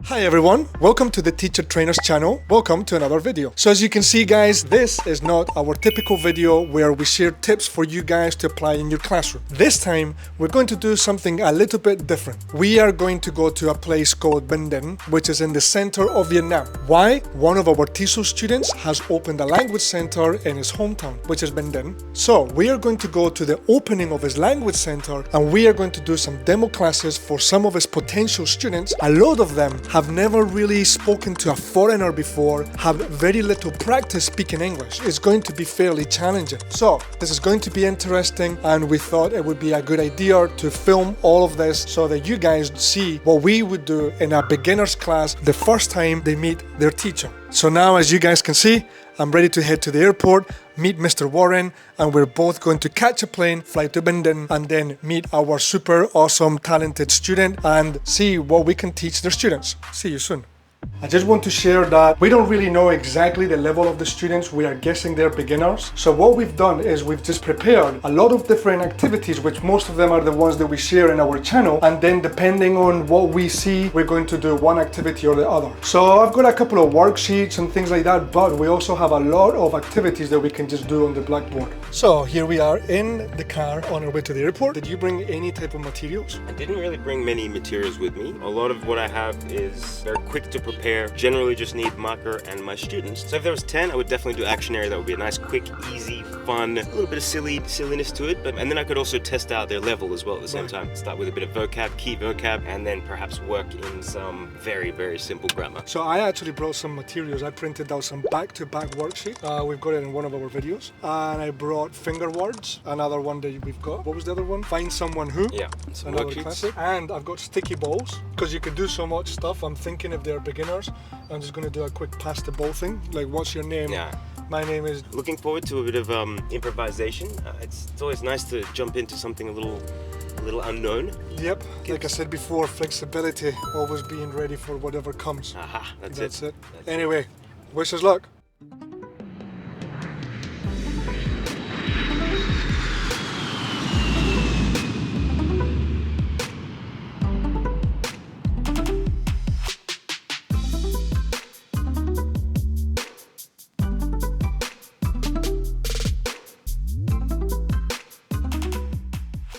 Hi everyone, welcome to the Teacher Trainers channel. Welcome to another video. So as you can see guys, this is not our typical video where we share tips for you guys to apply in your classroom. This time, we're going to do something a little bit different. We are going to go to a place called Binh Dinh, which is in the center of Vietnam. Why? One of our TESOL students has opened a language center in his hometown, which is Binh Dinh. So we are going to go to the opening of his language center and we are going to do some demo classes for some of his potential students. A lot of them have never really spoken to a foreigner before, have very little practice speaking English. It's going to be fairly challenging. So this is going to be interesting and we thought it would be a good idea to film all of this so that you guys see what we would do in a beginner's class the first time they meet their teacher. So now, as you guys can see, I'm ready to head to the airport, meet Mr. Warren, and we're both going to catch a plane, fly to Binh Dinh, and then meet our super awesome, talented student and see what we can teach their students. See you soon. I just want to share that we don't really know exactly the level of the students. We are guessing they're beginners. So what we've done is we've just prepared a lot of different activities, which most of them are the ones that we share in our channel. And then depending on what we see, we're going to do one activity or the other. So I've got a couple of worksheets and things like that, but we also have a lot of activities that we can just do on the blackboard. So here we are in the car on our way to the airport. Did you bring any type of materials? I didn't really bring many materials with me. A lot of what I have is very quick to prepare. Generally just need marker and my students. So if there was 10, I would definitely do action area. That would be a nice, quick, easy, fun, a little bit of silliness to it. And then I could also test out their level as well at the same time. Start with a bit of vocab, key vocab, and then perhaps work in some very, very simple grammar. So I actually brought some materials. I printed out some back-to-back worksheets. We've got it in one of our videos. And I brought finger words, another one that we've got. What was the other one? Find someone who. Yeah, so another classic. And I've got sticky balls because you can do so much stuff. I'm thinking if they're beginners, I'm just going to do a quick pass the ball thing. Like, what's your name? Yeah. My name is... Looking forward to a bit of improvisation. It's always nice to jump into something a little unknown. Yep. Like I said before, flexibility, always being ready for whatever comes. Aha, that's it. That's anyway, wish us luck.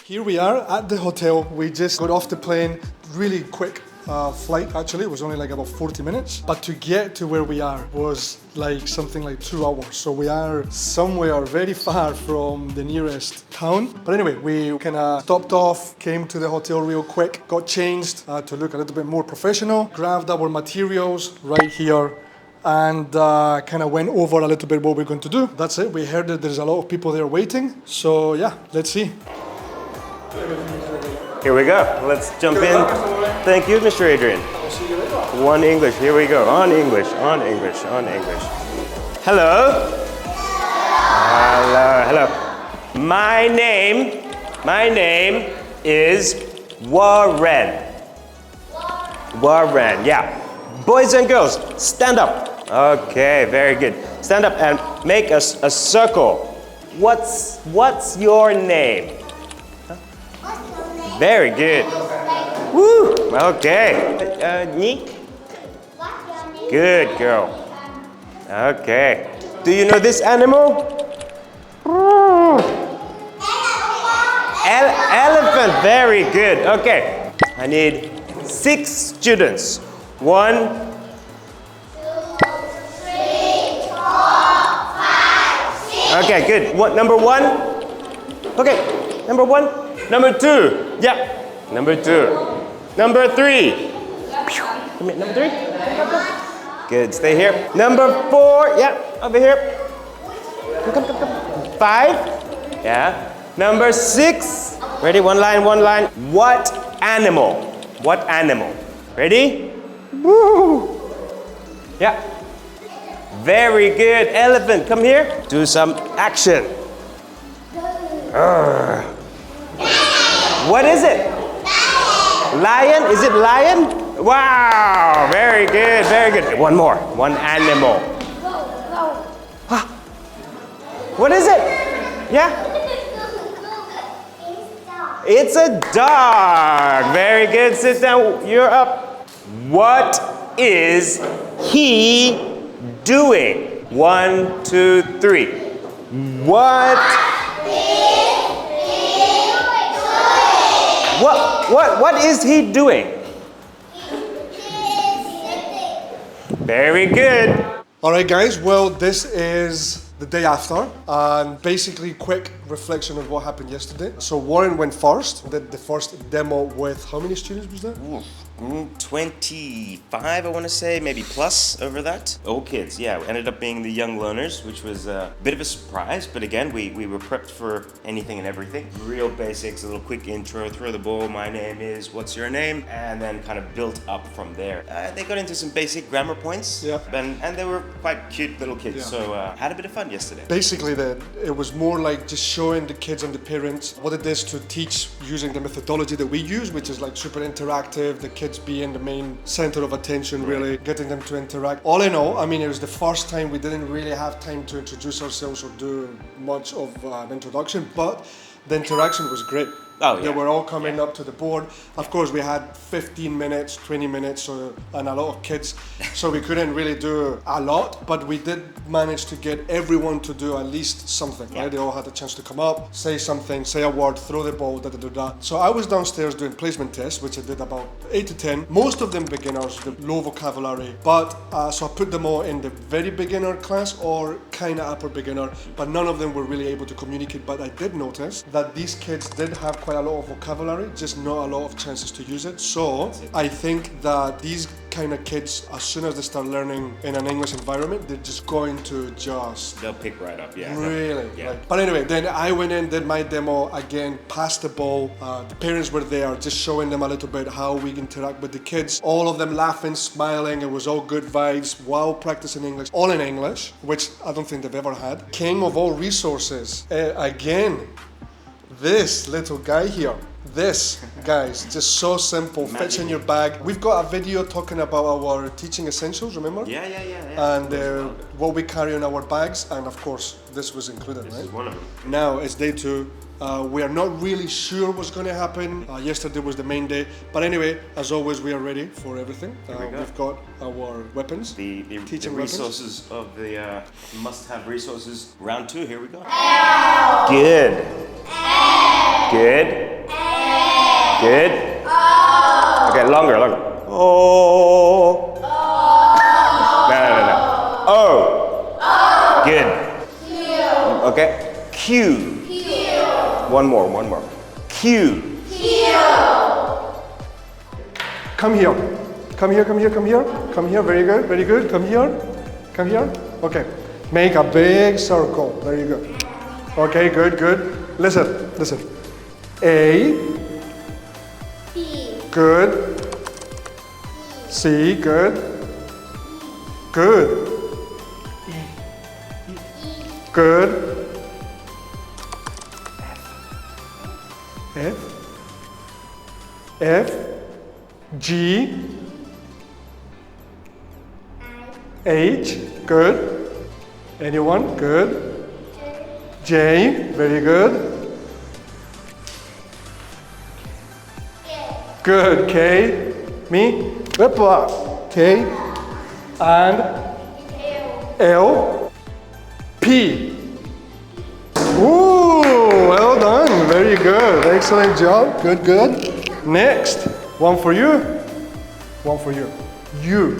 Here we are at the hotel. We just got off the plane, really quick flight actually. It was only like about 40 minutes. But to get to where we are was like something like 2 hours. So we are somewhere very far from the nearest town. But anyway, we kind of stopped off, came to the hotel real quick, got changed to look a little bit more professional, grabbed our materials right here, and kind of went over a little bit what we're going to do. That's it. We heard that there's a lot of people there waiting. So yeah, let's see. Here we go. Let's jump in. Thank you, Mr. Adrian. I'll see you later. One English. Here we go. On English. On English. On English. Hello. Hello. Hello. My name is Warren. Warren. Yeah. Boys and girls, stand up. Okay. Very good. Stand up and make us a circle. What's your name? Very good. Woo! Okay. Nick? Good girl. Okay. Do you know this animal? Elephant. Very good. Okay. I need 6 students. 1, 2, 3, 4, 5, 6. Okay, good. What, number 1? Okay. Number 1. Number 2. Yeah. Number 2. Number 3. Come here. Number 3. Good. Stay here. Number 4. Yeah. Over here. Come. 5. Yeah. Number 6. Ready? One line. What animal? What animal? Ready? Woo. Yeah. Very good. Elephant. Come here. Do some action. What is it? Lion. Is it lion? Wow, very good, very good. One more, one animal. Huh? What is it? Yeah? It's a dog. Very good, sit down, you're up. What is he doing? 1, 2, 3. What is he doing? Very good. All right, guys. Well, this is the day after, and basically quick reflection of what happened yesterday. So Warren went first, did the first demo with, how many students was that? 25, I want to say, maybe plus over that. All kids, yeah. Ended up being the young learners, which was a bit of a surprise, but again, we were prepped for anything and everything. Real basics, a little quick intro, throw the ball, my name is, what's your name? And then kind of built up from there. They got into some basic grammar points, yeah. and they were quite cute little kids, so had a bit of fun yesterday. Basically, it was more like just showing the kids and the parents what it is to teach using the methodology that we use, which is like super interactive, the kids being the main center of attention, really, getting them to interact. All in all, I mean, it was the first time we didn't really have time to introduce ourselves or do much of an introduction, but the interaction was great. Oh, yeah. They were all coming up to the board. Of course, we had 15 minutes, 20 minutes, and a lot of kids, so we couldn't really do a lot, but we did manage to get everyone to do at least something, right? They all had a chance to come up, say something, say a word, throw the ball, da. So I was downstairs doing placement tests, which I did about 8 to 10. Most of them beginners, the low vocabulary, but so I put them all in the very beginner class or kind of upper beginner, but none of them were really able to communicate. But I did notice that these kids did have quite a lot of vocabulary, just not a lot of chances to use it. So I think that these kind of kids, as soon as they start learning in an English environment, they're just going to they'll pick right up, yeah. Really? Yeah. But anyway, then I went in, did my demo again, passed the ball. The parents were there, just showing them a little bit how we interact with the kids. All of them laughing, smiling. It was all good vibes while practicing English, all in English, which I don't think they've ever had. King of all resources, again, this little guy here. This, guys, just so simple, fits in your bag. We've got a video talking about our teaching essentials, remember? Yeah. And what we carry in our bags, and of course, this was included, right? This is one of them. Now it's day 2. We are not really sure what's going to happen. Yesterday was the main day, but anyway, as always, we are ready for everything. We've got our weapons, the teaching resources weapons. of the must-have resources. Round 2, here we go. L. Good. A. Good. A. Good. O. Okay, longer. Oh. O. No. O. Good. Q. Okay. Q. Q. One more. Q. Q. Come here. Very good. Come here. Okay. Make a big circle. Very good. Okay, good. Listen. A. B. Good. C. Good. F. G. H. Good. Anyone? Good. J. Very good. Good. K. Me. K. And L. P. Ooh, well done. Very good. Excellent job. Good. Next. One for you. U.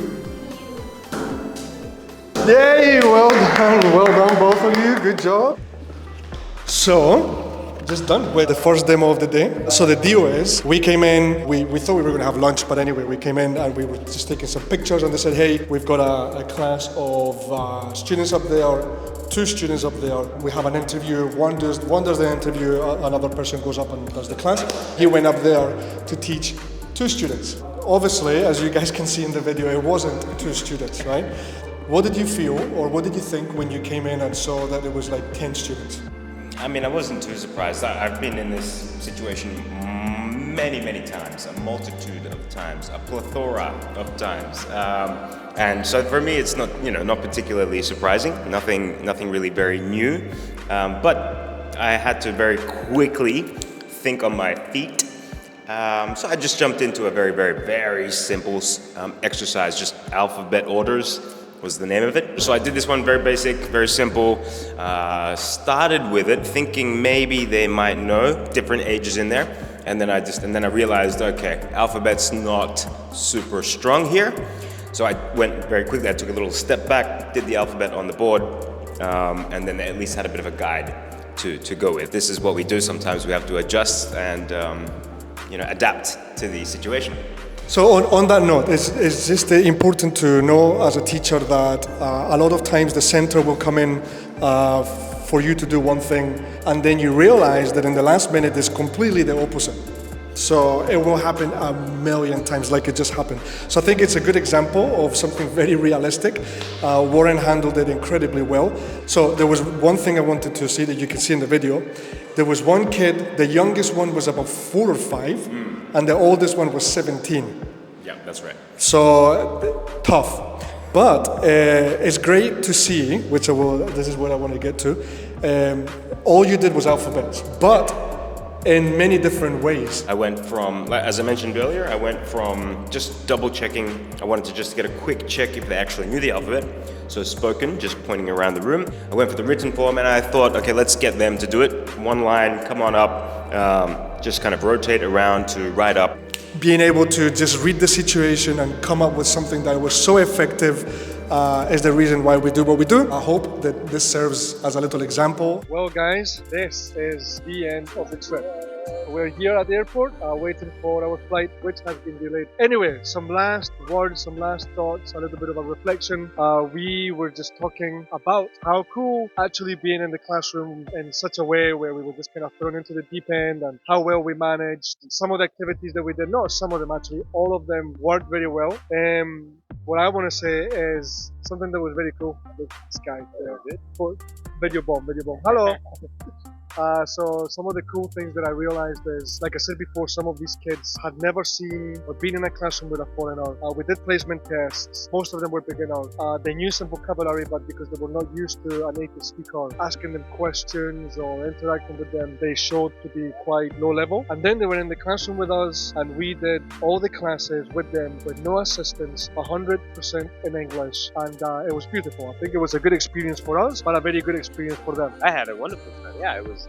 Yay, well done both of you, good job. So, just done with the first demo of the day. So the deal is, we came in, we thought we were going to have lunch, but anyway, we came in and we were just taking some pictures, and they said, hey, we've got a class of students up there, 2 students up there. We have an interview, one does the interview, another person goes up and does the class. He went up there to teach 2 students. Obviously, as you guys can see in the video, it wasn't 2 students, right? What did you feel, or what did you think when you came in and saw that it was like 10 students? I mean, I wasn't too surprised. I've been in this situation many times, a multitude of times, a plethora of times. And so for me, it's not particularly surprising, nothing really very new. But I had to very quickly think on my feet So I just jumped into a very, very, very simple exercise, just alphabet orders was the name of it. So I did this one very basic, very simple. Started with it thinking maybe they might know different ages in there. And then I realized, okay, alphabet's not super strong here. So I went very quickly, I took a little step back, did the alphabet on the board, and then at least had a bit of a guide to go with. This is what we do. Sometimes we have to adjust and adapt to the situation. So on that note, it's just important to know as a teacher that a lot of times the center will come in for you to do one thing, and then you realize that in the last minute it's completely the opposite. So it will happen a million times like it just happened. So I think it's a good example of something very realistic. Warren handled it incredibly well. So there was one thing I wanted to see that you can see in the video. There was one kid, the youngest one was about 4 or 5, and the oldest one was 17. Yeah, that's right. So tough. But it's great to see, this is what I want to get to. All you did was alphabets, but in many different ways. I went from, as I mentioned earlier, I went from just double checking. I wanted to just get a quick check if they actually knew the alphabet. So spoken, just pointing around the room. I went for the written form and I thought, okay, let's get them to do it. One line, come on up, just kind of rotate around to write up. Being able to just read the situation and come up with something that was so effective is the reason why we do what we do. I hope that this serves as a little example. Well guys, this is the end of the trip. We're here at the airport waiting for our flight, which has been delayed. Anyway, some last words, some last thoughts, a little bit of a reflection. We were just talking about how cool actually being in the classroom in such a way where we were just kind of thrown into the deep end, and how well we managed some of the activities that we did. Not some of them actually, all of them worked very well. What I want to say is something that was very cool. This guy, video bomb. Hello. So some of the cool things that I realized is, like I said before, some of these kids had never seen or been in a classroom with a foreigner. We did placement tests. Most of them were beginners. They knew some vocabulary, but because they were not used to a native speaker, asking them questions or interacting with them, they showed to be quite low level. And then they were in the classroom with us, and we did all the classes with them with no assistance, 100% in English, and it was beautiful. I think it was a good experience for us, but a very good experience for them. I had a wonderful time. Yeah, it was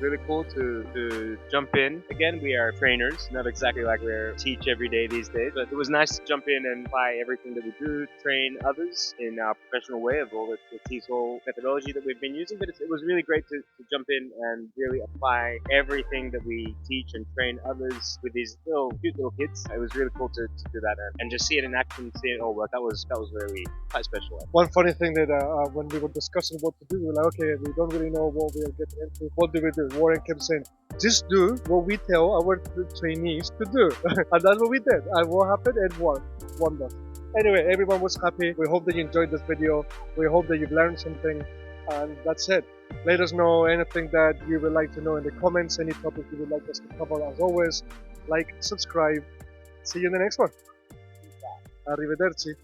really cool to jump in. Again, we are trainers, not exactly like we teach every day these days, but it was nice to jump in and apply everything that we do, train others in our professional way of all the TESOL methodology that we've been using. But it was really great to jump in and really apply everything that we teach and train others with these cute little kids. It was really cool to do that and just see it in action, see it all work. That was really quite special. One funny thing that when we were discussing what to do, we were like, okay, we don't really know what we are getting into. What do we do? Warren kept saying, just do what we tell our trainees to do. And that's what we did. And what happened? It worked. Wonderful. Anyway, everyone was happy. We hope that you enjoyed this video. We hope that you've learned something. And that's it. Let us know anything that you would like to know in the comments, any topic you would like us to cover. As always, like, subscribe. See you in the next one. Arrivederci.